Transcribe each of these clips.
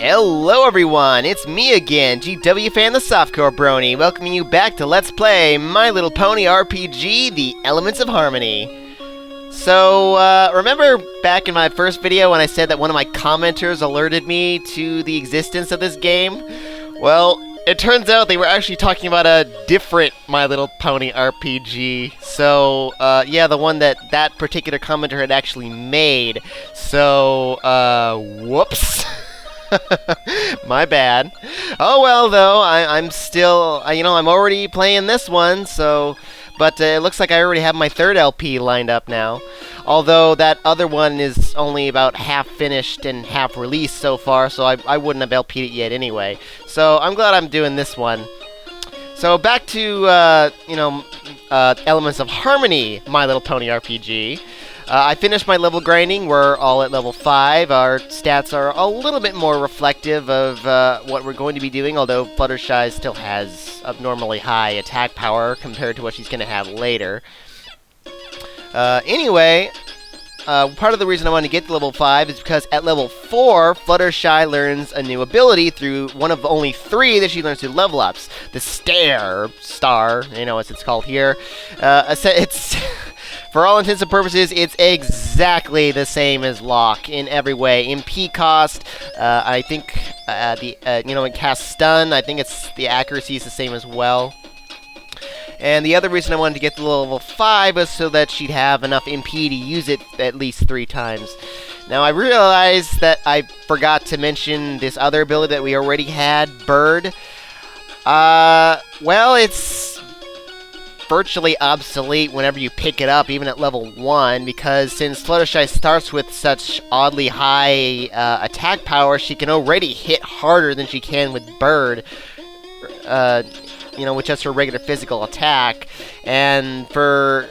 Hello everyone, it's me again, GW Fan the Softcore Brony, welcoming you back to Let's Play My Little Pony RPG, The Elements of Harmony. So, remember back in my first video when I said that one of my commenters alerted me to the existence of this game? Well, it turns out they were actually talking about a different My Little Pony RPG. So, yeah, the one that particular commenter had actually made. So, whoops. My bad. Oh well, though, I'm still, I'm already playing this one, so, but it looks like I already have my third LP lined up now. Although that other one is only about half finished and half released so far, so I wouldn't have LP'd it yet anyway. So I'm glad I'm doing this one. So back to, Elements of Harmony, My Little Pony RPG. I finished my level grinding. We're all at level 5. Our stats are a little bit more reflective of what we're going to be doing, although Fluttershy still has abnormally high attack power compared to what she's going to have later. Anyway, part of the reason I wanted to get to level 5 is because at level 4, Fluttershy learns a new ability through one of only 3 that she learns through level ups. The Star, as it's called here. It's... For all intents and purposes, it's exactly the same as Lock in every way. In P cost, I think in cast stun, I think the accuracy is the same as well. And the other reason I wanted to get to level 5 was so that she'd have enough MP to use it at least 3 times. Now I realized that I forgot to mention this other ability that we already had, Bird. Well, it's virtually obsolete whenever you pick it up, even at level 1, because since Fluttershy starts with such oddly high attack power, she can already hit harder than she can with Bird, with just her regular physical attack. And for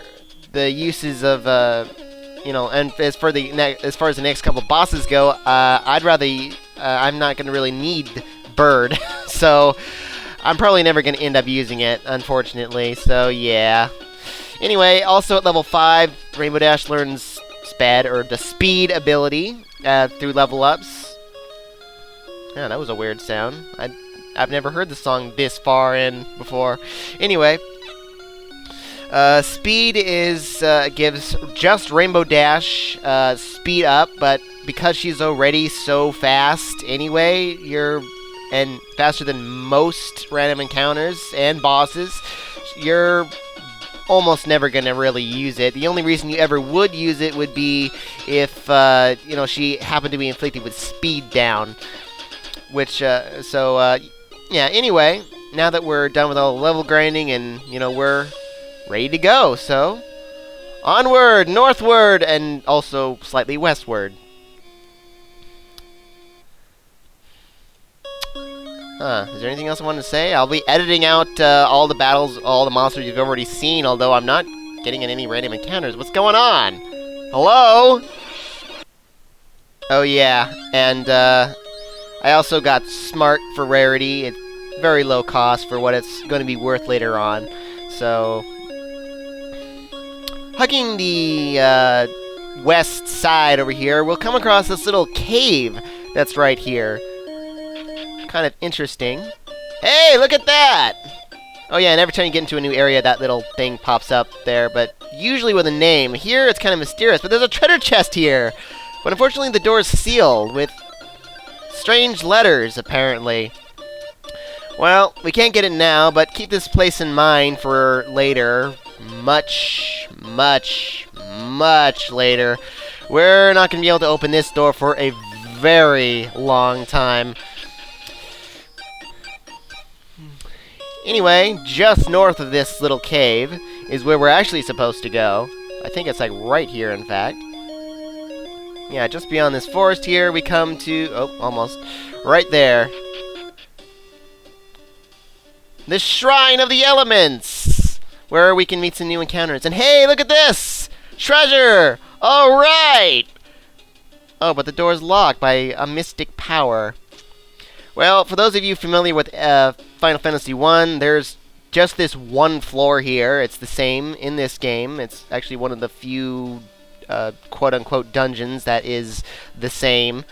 the uses of, and as far as the next couple bosses go, I'm not going to really need Bird, so I'm probably never going to end up using it, unfortunately, so yeah. Anyway, also at level 5, Rainbow Dash learns the speed ability through level ups. Yeah, that was a weird sound. I've never heard the song this far in before. Anyway, speed gives just Rainbow Dash speed up, but because she's already so fast anyway, and faster than most random encounters and bosses, you're almost never going to really use it. The only reason you ever would use it would be if, she happened to be inflicted with speed down. Yeah, anyway, now that we're done with all the level grinding and, we're ready to go, so onward, northward, and also slightly westward. Is there anything else I wanted to say? I'll be editing out all the battles, all the monsters you've already seen, although I'm not getting in any random encounters. What's going on? Hello? Oh yeah, and I also got Smart for rarity. It's very low cost for what it's going to be worth later on. So, hugging the west side over here, we'll come across this little cave that's right here. Kind of interesting. Hey, look at that! Oh yeah, and every time you get into a new area, that little thing pops up there, but usually with a name. Here, it's kind of mysterious, but there's a treasure chest here! But unfortunately, the door is sealed with strange letters, apparently. Well, we can't get it now, but keep this place in mind for later. Much, much, much later. We're not going to be able to open this door for a very long time. Anyway, just north of this little cave is where we're actually supposed to go. I think it's like right here, in fact. Yeah, just beyond this forest here, we come to... Oh, almost. Right there. The Shrine of the Elements! Where we can meet some new encounters. And hey, look at this! Treasure! Alright! Oh, but the door's locked by a mystic power. Well, for those of you familiar with Final Fantasy I, there's just this one floor here. It's the same in this game. It's actually one of the few quote-unquote dungeons that is the same.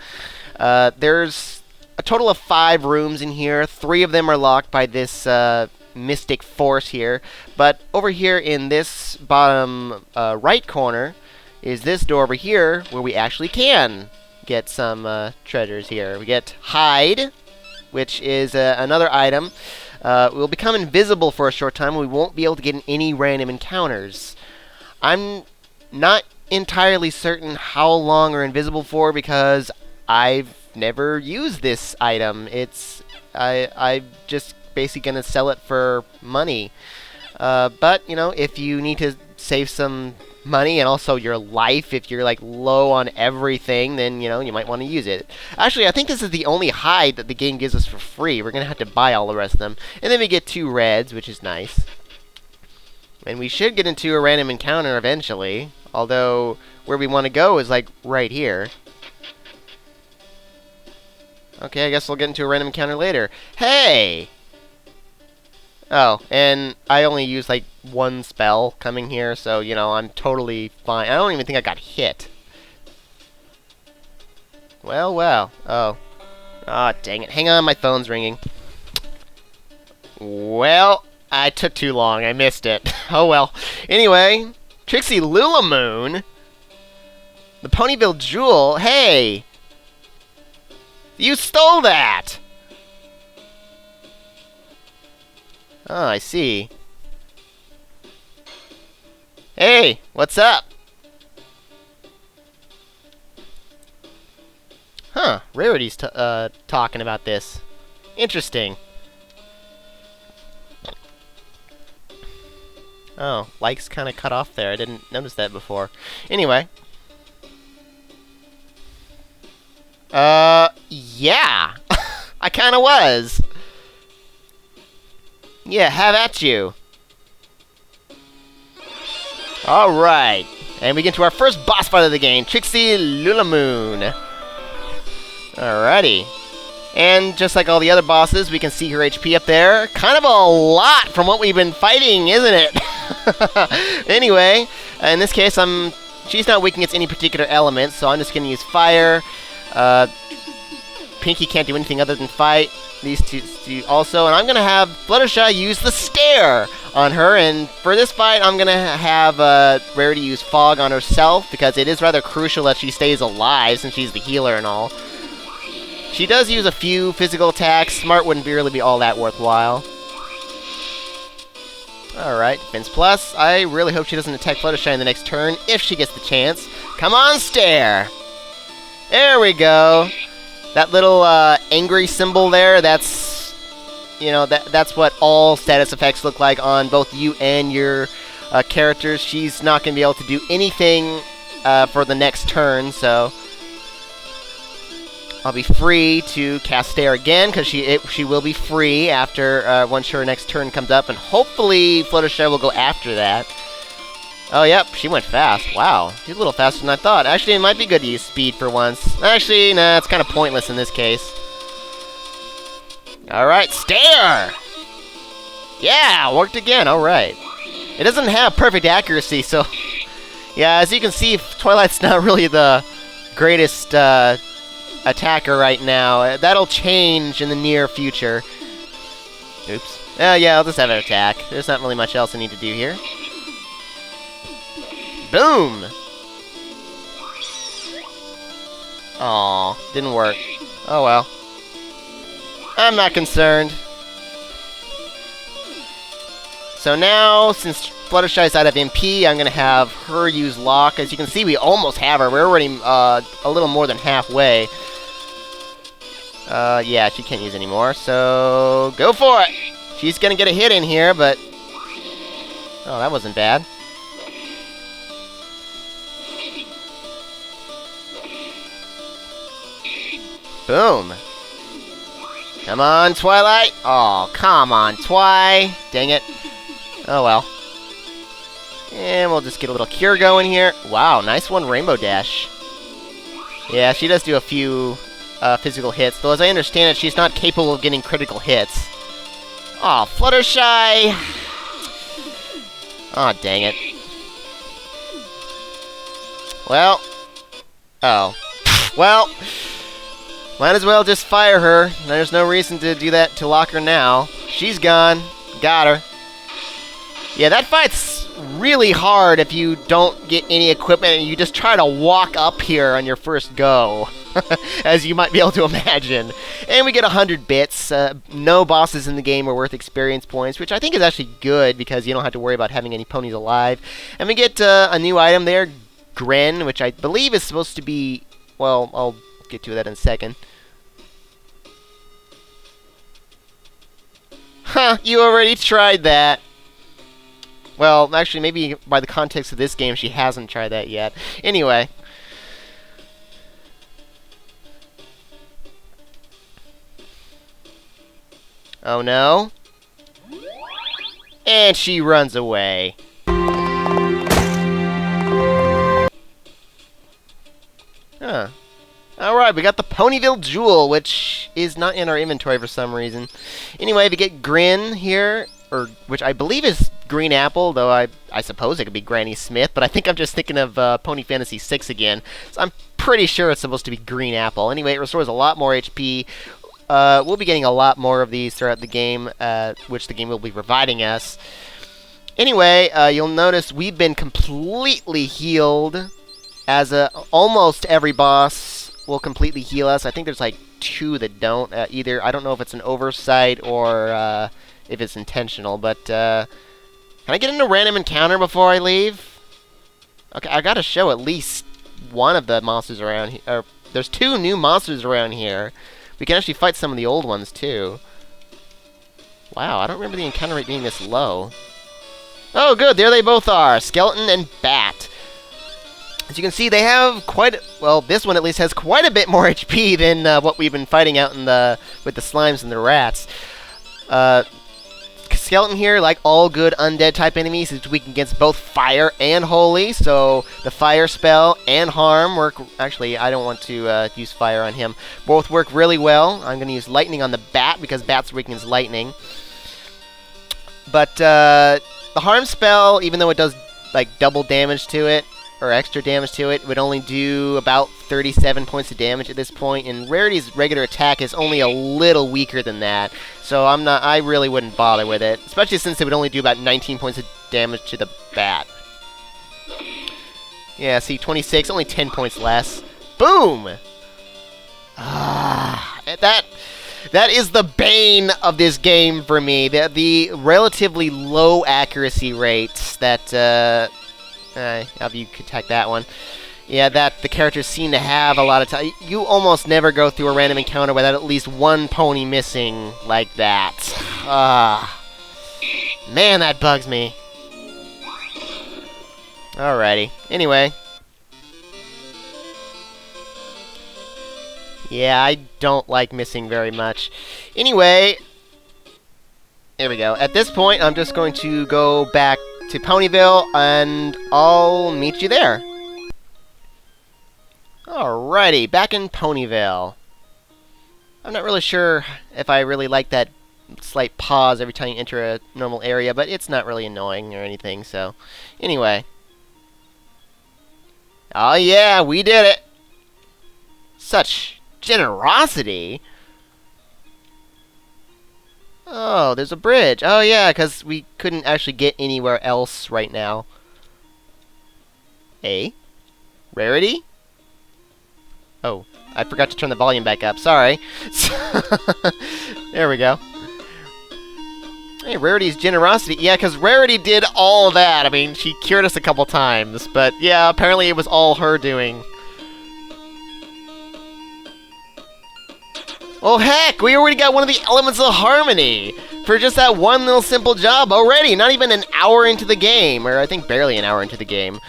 There's a total of 5 rooms in here. 3 of them are locked by this mystic force here. But over here in this bottom right corner is this door over here where we actually can get some treasures here. We get hide, which is another item. We'll become invisible for a short time, and we won't be able to get in any random encounters. I'm not entirely certain how long we're invisible for because I've never used this item. I'm just basically gonna sell it for money. But you know, if you need to save some money and also your life, if you're like low on everything, then you know you might want to use it. Actually, I think this is the only hide that the game gives us for free. We're gonna have to buy all the rest of them, and then we get 2 reds, which is nice. And we should get into a random encounter eventually, although where we want to go is like right here. Okay, I guess we'll get into a random encounter later. Hey! Oh, and I only used like 1 spell coming here, so, you know, I'm totally fine. I don't even think I got hit. Well, well. Oh. Ah, dang it. Hang on, my phone's ringing. Well, I took too long. I missed it. Oh, well. Anyway, Trixie Lulamoon. The Ponyville Jewel. Hey! You stole that! Oh, I see. Hey, what's up? Huh, Rarity's talking about this. Interesting. Oh, likes kind of cut off there. I didn't notice that before. Anyway. Yeah. I kind of was. Yeah, have at you. Alright. And we get to our first boss fight of the game, Trixie Lulamoon. Alrighty. And just like all the other bosses, we can see her HP up there. Kind of a lot from what we've been fighting, isn't it? Anyway, in this case, she's not weak against any particular element, so I'm just going to use fire. Pinky can't do anything other than fight. These two also, and I'm going to have Fluttershy use the stare on her, and for this fight, I'm going to have Rarity use Fog on herself, because it is rather crucial that she stays alive, since she's the healer and all. She does use a few physical attacks. Smart wouldn't really be all that worthwhile. Alright, Defense Plus. I really hope she doesn't attack Fluttershy in the next turn, if she gets the chance. Come on, stare! There we go! That little angry symbol there, that's, you know, that's what all status effects look like on both you and your characters. She's not going to be able to do anything for the next turn, so I'll be free to cast Stare again, because she will be free after once her next turn comes up, and hopefully Fluttershy will go after that. Oh, yep, she went fast. Wow, she's a little faster than I thought. Actually, it might be good to use speed for once. Actually, nah, it's kind of pointless in this case. Alright, Stare! Yeah, worked again, alright. It doesn't have perfect accuracy, so... Yeah, as you can see, Twilight's not really the greatest attacker right now. That'll change in the near future. Oops. Yeah, I'll just have an attack. There's not really much else I need to do here. Boom! Aw, didn't work. Oh well. I'm not concerned. So now, since Fluttershy's out of MP, I'm going to have her use Lock. As you can see, we almost have her. We're already a little more than halfway. Yeah, she can't use anymore, so go for it! She's going to get a hit in here, but... Oh, that wasn't bad. Boom. Come on, Twilight. Oh, come on, Twi. Dang it. Oh, well. And we'll just get a little cure going here. Wow, nice one, Rainbow Dash. Yeah, she does do a few physical hits, though as I understand it, she's not capable of getting critical hits. Oh, Fluttershy. Oh, dang it. Well. Oh. Well. Might as well just fire her. There's no reason to do that to lock her now. She's gone. Got her. Yeah, that fight's really hard if you don't get any equipment and you just try to walk up here on your first go. As you might be able to imagine. And we get 100 bits. No bosses in the game are worth experience points, which I think is actually good because you don't have to worry about having any ponies alive. And we get a new item there, Gren, which I believe is supposed to be... Well, I'll get to that in a second. Huh, you already tried that. Well, actually, maybe by the context of this game, she hasn't tried that yet. Anyway. Oh no. And she runs away. Huh. Alright, we got the Ponyville Jewel, which is not in our inventory for some reason. Anyway, we get Grin here, or which I believe is Green Apple, though I suppose it could be Granny Smith, but I think I'm just thinking of Pony Fantasy 6 again. So I'm pretty sure it's supposed to be Green Apple. Anyway, it restores a lot more HP. We'll be getting a lot more of these throughout the game, which the game will be providing us. Anyway, you'll notice we've been completely healed, as almost every boss will completely heal us. I think there's like 2 that don't. Either, I don't know if it's an oversight or if it's intentional, but can I get into a random encounter before I leave? Okay, I gotta show at least one of the monsters around here. There's 2 new monsters around here. We can actually fight some of the old ones, too. Wow, I don't remember the encounter rate being this low. Oh, good, there they both are. Skeleton and Bat. As you can see, they have quite... Well, this one at least has quite a bit more HP than what we've been fighting out in with the slimes and the rats. Skeleton here, like all good undead type enemies, is weak against both fire and holy, so the fire spell and harm work. Actually, I don't want to use fire on him. Both work really well. I'm going to use lightning on the Bat because Bat's weak against lightning. But the harm spell, even though it does like double damage to it, or extra damage to it, would only do about 37 points of damage at this point, and Rarity's regular attack is only a little weaker than that, so I really wouldn't bother with it, especially since it would only do about 19 points of damage to the Bat. Yeah, see, 26, only 10 points less. Boom! Ah, that is the bane of this game for me, the relatively low accuracy rates that, how you could attack that one. Yeah, that the characters seem to have a lot of time. You almost never go through a random encounter without at least one pony missing like that. Man, that bugs me. Alrighty. Anyway. Yeah, I don't like missing very much. Anyway. There we go. At this point, I'm just going to go back to Ponyville, and I'll meet you there. Alrighty, back in Ponyville. I'm not really sure if I really like that slight pause every time you enter a normal area, but it's not really annoying or anything, so... Anyway. Oh yeah, we did it! Such generosity! Oh, there's a bridge. Oh, yeah, because we couldn't actually get anywhere else right now. Rarity? Oh, I forgot to turn the volume back up. Sorry. There we go. Hey, Rarity's generosity. Yeah, because Rarity did all that. I mean, she cured us a couple times. But, yeah, apparently it was all her doing. Well, heck, we already got one of the elements of harmony for just that one little simple job already. Not even an hour into the game, or I think barely an hour into the game.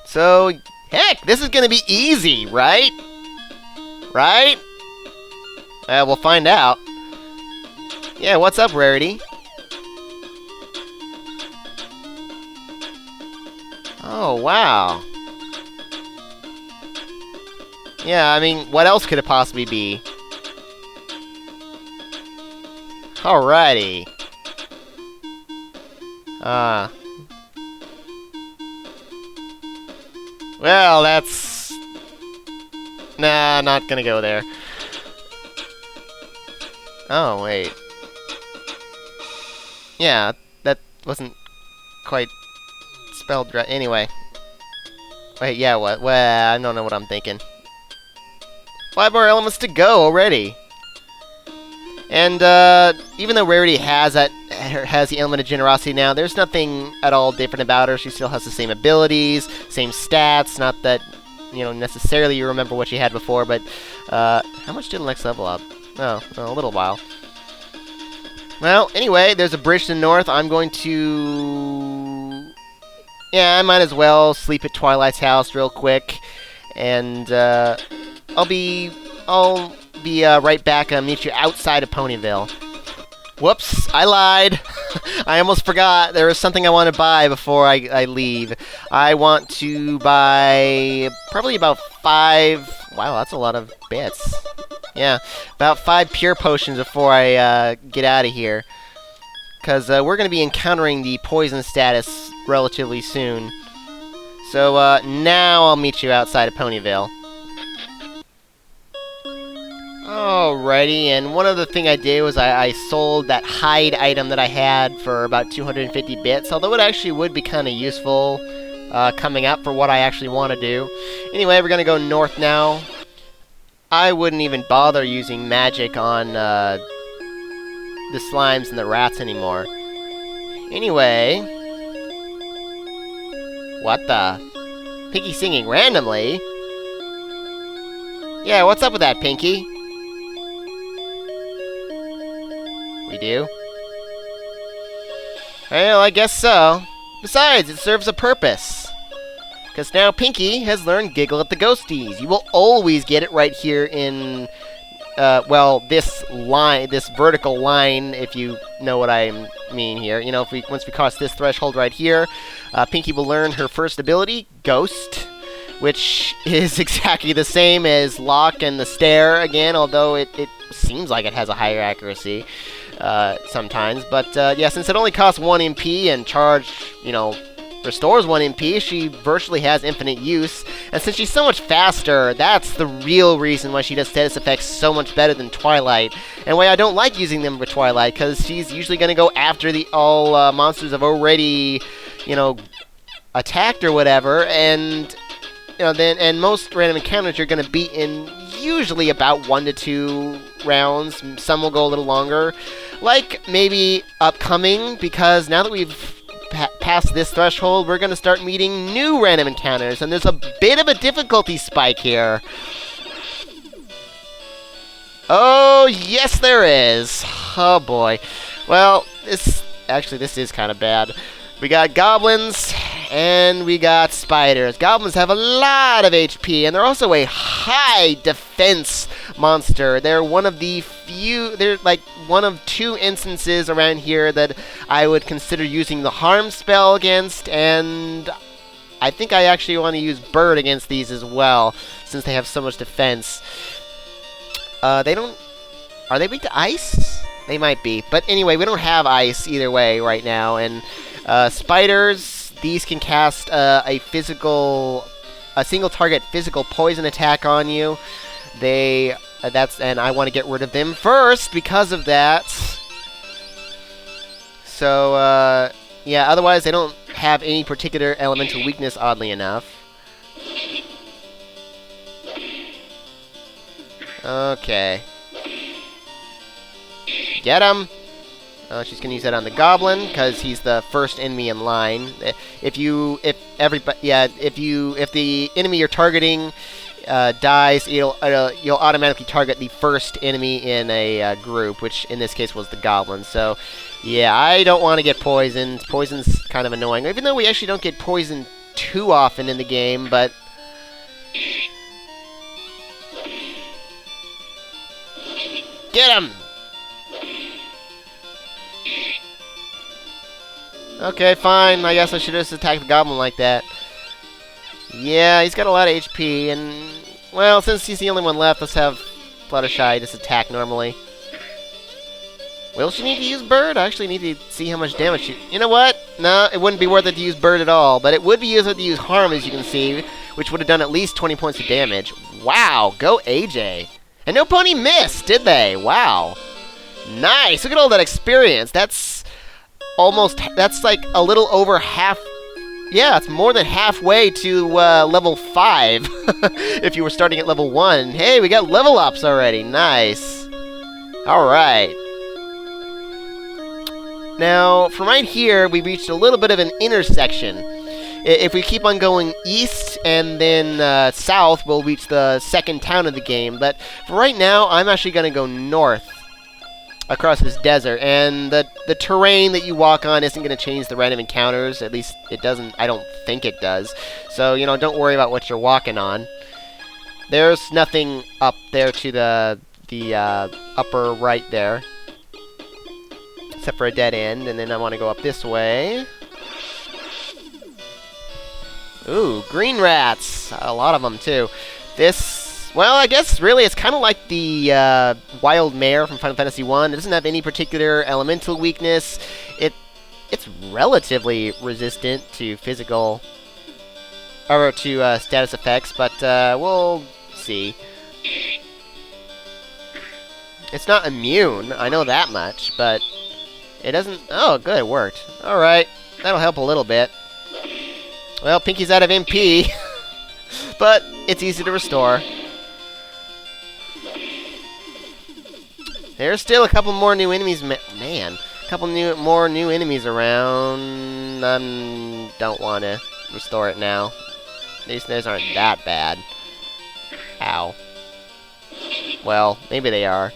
So, heck, this is going to be easy, right? Right? We'll find out. Yeah, what's up, Rarity? Oh, wow. Yeah, I mean, what else could it possibly be? Alrighty. Well, that's Nah, not gonna go there. Oh, wait. Yeah, that wasn't quite spelled right. Anyway. Wait, yeah, what? Well, I don't know what I'm thinking. 5 more elements to go already. And even though Rarity has the element of generosity now, there's nothing at all different about her. She still has the same abilities, same stats. Not that, you know, necessarily you remember what she had before, but how much did the next level up? Oh, a little while. Well, anyway, there's a bridge to the north. I'm going to... Yeah, I might as well sleep at Twilight's house real quick. And I'll be right back and meet you outside of Ponyville. Whoops, I lied. I almost forgot. There was something I want to buy before I leave. I want to buy probably about 5... Wow, that's a lot of bits. Yeah, about 5 pure potions before I get out of here. Because we're going to be encountering the poison status relatively soon. So now I'll meet you outside of Ponyville. Alrighty, and one other thing I did was I sold that hide item that I had for about 250 bits, although it actually would be kind of useful coming up for what I actually want to do. Anyway, we're going to go north now. I wouldn't even bother using magic on the slimes and the rats anymore. Anyway... What the? Pinky singing randomly? Yeah, what's up with that, Pinky? We do? Well, I guess so. Besides, it serves a purpose. Because now Pinky has learned Giggle at the Ghosties. You will always get it right here in, well, this line, this vertical line, if you know what I mean here. You know, once we cross this threshold right here, Pinky will learn her first ability, Ghost, which is exactly the same as Lock and the Stare again, although it seems like it has a higher accuracy sometimes. But yeah, since it only costs 1 MP and charge, you know, restores 1 MP, she virtually has infinite use. And since she's so much faster, that's the real reason why she does status effects so much better than Twilight. And why I don't like using them for Twilight, because she's usually going to go after all monsters have already, you know, attacked or whatever, and you know, and most random encounters you're going to beat in usually about 1 to 2 rounds. Some will go a little longer, like maybe upcoming, because now that we've past this threshold, we're going to start meeting new random encounters, and there's a bit of a difficulty spike here. Oh, yes there is. Oh boy. Well, this is kind of bad. We got goblins, and we got spiders. Goblins have a lot of HP, and they're also a high defense monster. They're one of the few, they're like one of 2 instances around here that I would consider using the harm spell against, and I think I actually want to use bird against these as well, since they have so much defense. Are they weak to ice? They might be, but anyway, we don't have ice either way right now, and spiders, these can cast a single target physical poison attack on you. And I want to get rid of them first because of that. So, yeah, otherwise they don't have any particular elemental weakness, oddly enough. Okay. Get him! She's gonna use that on the goblin because he's the first enemy in line. If the enemy you're targeting dies, you'll automatically target the first enemy in a group, which in this case was the goblin. So, yeah, I don't want to get poisoned. Poison's kind of annoying, even though we actually don't get poisoned too often in the game. But get him! Okay, fine. I guess I should just attack the goblin like that. Yeah, he's got a lot of HP, and, well, since he's the only one left, let's have Fluttershy just attack normally. Will she need to use bird? I actually need to see how much damage she... You know what? No, it wouldn't be worth it to use bird at all, but it would be worth it to use harm, as you can see, which would have done at least 20 points of damage. Wow, go AJ. And no pony missed, did they? Wow. Nice, look at all that experience. That's like a little over half. Yeah, it's more than halfway to level 5 if you were starting at level 1. Hey, we got level ups already. Nice. Alright. Now, from right here, we reached a little bit of an intersection. If we keep on going east and then south, we'll reach the second town of the game. But for right now, I'm actually going to go north across this desert, and the terrain that you walk on isn't going to change the random encounters. At least it doesn't. I don't think it does. So, you know, don't worry about what you're walking on. There's nothing up there to the upper right there, except for a dead end, and then I want to go up this way. Ooh, green rats. A lot of them, too. This, well, I guess, really, it's kind of like the wild mare from Final Fantasy 1. It doesn't have any particular elemental weakness. It's relatively resistant to physical, or to status effects, but we'll see. It's not immune, I know that much, but it doesn't... Oh, good, it worked. Alright, that'll help a little bit. Well, Pinky's out of MP, but it's easy to restore. There's still a couple more new enemies, man. A couple more new enemies around. Don't want to restore it now. These aren't that bad. Ow. Well, maybe they are.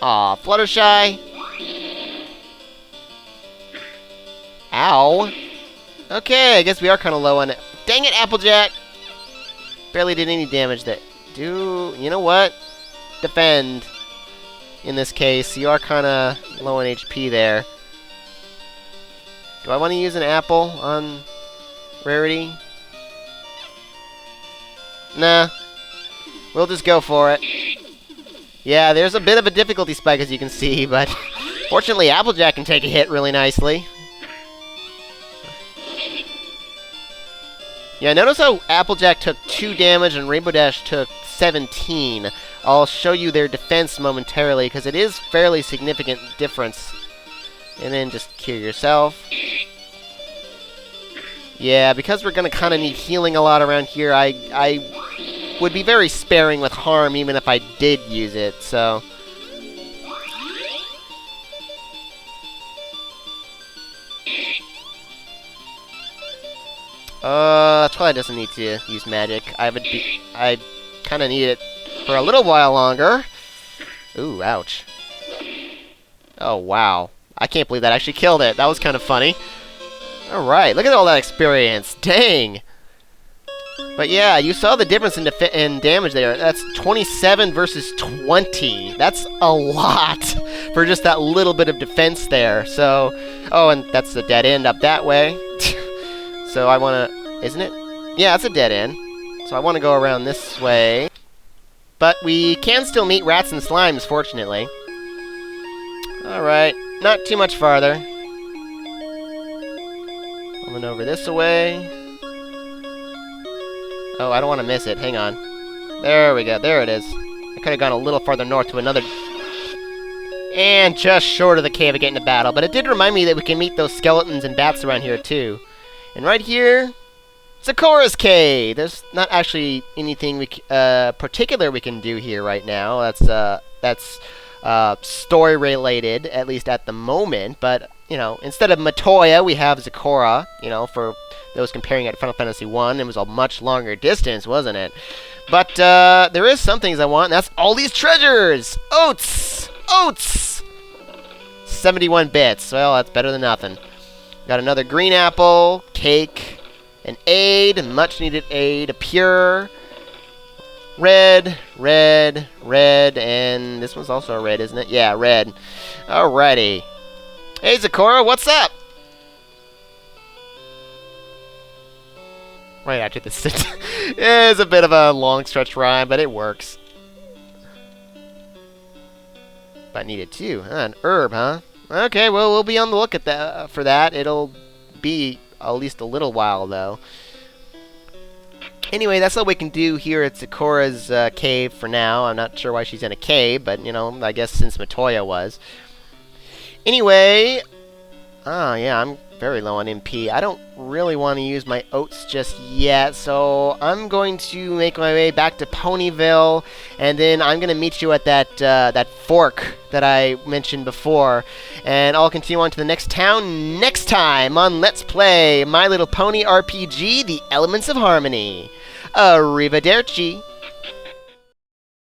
Aw, Fluttershy. Ow. Okay, I guess we are kind of low on it. Dang it, Applejack! Barely did any damage that... You know what? Defend. In this case, you are kind of low on HP there. Do I want to use an apple on rarity? Nah. We'll just go for it. Yeah, there's a bit of a difficulty spike, as you can see, but fortunately, Applejack can take a hit really nicely. Yeah, notice how Applejack took 2 damage and Rainbow Dash took 17. I'll show you their defense momentarily, because it is fairly significant difference. And then just cure yourself. Yeah, because we're going to kind of need healing a lot around here, I would be very sparing with harm even if I did use it, so... That's probably doesn't need to use magic. I kind of need it for a little while longer. Ooh, ouch. Oh, wow. I can't believe that actually killed it. That was kind of funny. Alright, look at all that experience. Dang! But yeah, you saw the difference in damage there. That's 27 versus 20. That's a lot for just that little bit of defense there. So, oh, and that's the dead end up that way. So I want to... Isn't it? Yeah, it's a dead end. So I want to go around this way. But we can still meet rats and slimes, fortunately. Alright, not too much farther. Coming over this way. Oh, I don't want to miss it. Hang on. There we go. There it is. I could have gone a little farther north to another... And just short of the cave of getting to battle. But it did remind me that we can meet those skeletons and bats around here, too. And right here, Zikora's Cave. There's not actually anything particular we can do here right now. That's story related, at least at the moment. But you know, instead of Matoya, we have Zikora. You know, for those comparing it to Final Fantasy 1, it was a much longer distance, wasn't it? But there is some things I want, and that's all these treasures. Oats, 71 bits. Well, that's better than nothing. Got another green apple, cake, an aid, much needed aid, a pure, red, and this one's also a red, isn't it? Yeah, red. Alrighty. Hey, Zikora, what's up? Right after this. It's a bit of a long stretch rhyme, but it works. But I needed 2. An herb, huh? Okay, well, we'll be on the look for that. It'll be at least a little while, though. Anyway, that's all we can do here at Sakura's cave for now. I'm not sure why she's in a cave, but, you know, I guess since Matoya was. Anyway, yeah, I'm very low on MP. I don't really want to use my oats just yet, so I'm going to make my way back to Ponyville, and then I'm going to meet you at that fork that I mentioned before, and I'll continue on to the next town next time on Let's Play My Little Pony RPG: The Elements of Harmony. Arrivederci!